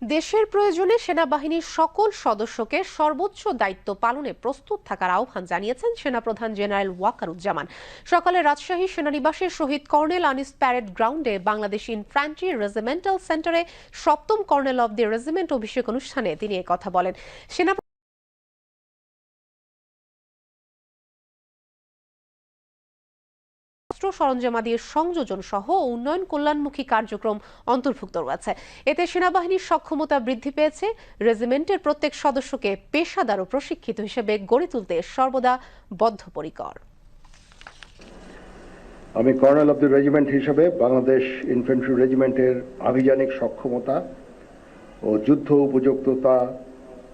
দেশের প্রয়োজনে সেনাবাহিনীর সকল সদস্যকে সর্বোচ্চ দায়িত্ব পালনে প্রস্তুত থাকার আহ্বান জানিয়েছেন সেনাপ্রধান জেনারেল ওয়াকারুজ্জামান। সকালে রাজশাহী সেনানিবাসের শহীদ কর্নেল আনিস প্যারেড গ্রাউন্ডে বাংলাদেশ ইনফ্যান্ট্রি রেজিমেন্টাল সেন্টারে সপ্তম কর্নেল অব দি রেজিমেন্ট অভিষেক অনুষ্ঠানে তিনি কথা বলেন। সেনা অস্ত্র সরঞ্জামাদির সংযোজন সহ উন্নয়ন কল্যাণমুখী কার্যক্রম অন্তর্ভুক্ত রয়েছে। এতে সেনাবাহিনীর সক্ষমতা বৃদ্ধি পেয়েছে। রেজিমেন্টের প্রত্যেক সদস্যকে পেশাদার ও প্রশিক্ষিত হিসেবে গড়ে তুলতে সর্বদা বদ্ধপরিকর। আমি কর্নেল অব দি রেজিমেন্ট হিসেবে বাংলাদেশ ইনফ্যান্ট্রি রেজিমেন্টের আভিযানিক সক্ষমতা ও যুদ্ধ উপযুক্ততা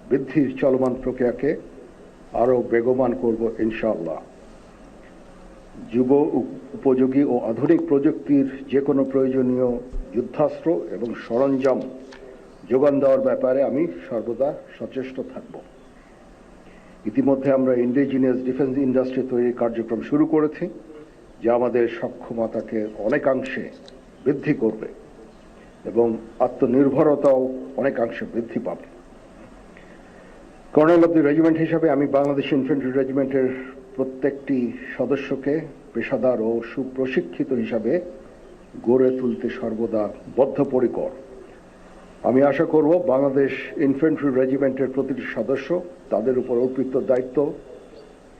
বৃদ্ধির চলমান প্রক্রিয়াকে আরও বেগবান করব ইনশাআল্লাহ। যুব উপযোগী ও আধুনিক প্রযুক্তির যে কোনো প্রয়োজনীয় যুদ্ধাস্ত্র এবং সরঞ্জাম যোগান দেওয়ার ব্যাপারে আমি সর্বদা সচেষ্ট থাকব। ইতিমধ্যে আমরা ইন্ডিজিনিয়াস ডিফেন্স ইন্ডাস্ট্রি তৈরির কার্যক্রম শুরু করেছি, যা আমাদের সক্ষমতাকে অনেকাংশে বৃদ্ধি করবে এবং আত্মনির্ভরতাও অনেকাংশে বৃদ্ধি পাবে। কর্নেল অব দি রেজিমেন্ট হিসাবে আমি বাংলাদেশ ইনফ্যান্ট্রি রেজিমেন্টের প্রত্যেকটি সদস্যকে পেশাদার ও সুপ্রশিক্ষিত হিসাবে গড়ে তুলতে সর্বদা বদ্ধপরিকর। আমি আশা করব বাংলাদেশ ইনফ্যান্ট্রি রেজিমেন্টের প্রতিটি সদস্য তাদের উপর অর্পিত দায়িত্ব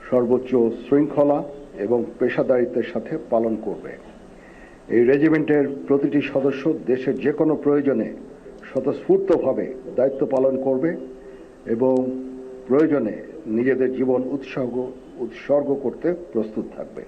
সর্বোচ্চ শৃঙ্খলা এবং পেশাদারিত্বের সাথে পালন করবে। এই রেজিমেন্টের প্রতিটি সদস্য দেশের যে কোনো প্রয়োজনে স্বতঃস্ফূর্তভাবে দায়িত্ব পালন করবে এবং প্রয়োজনে নিজেদের জীবন উৎসর্গ করতে প্রস্তুত থাকবে।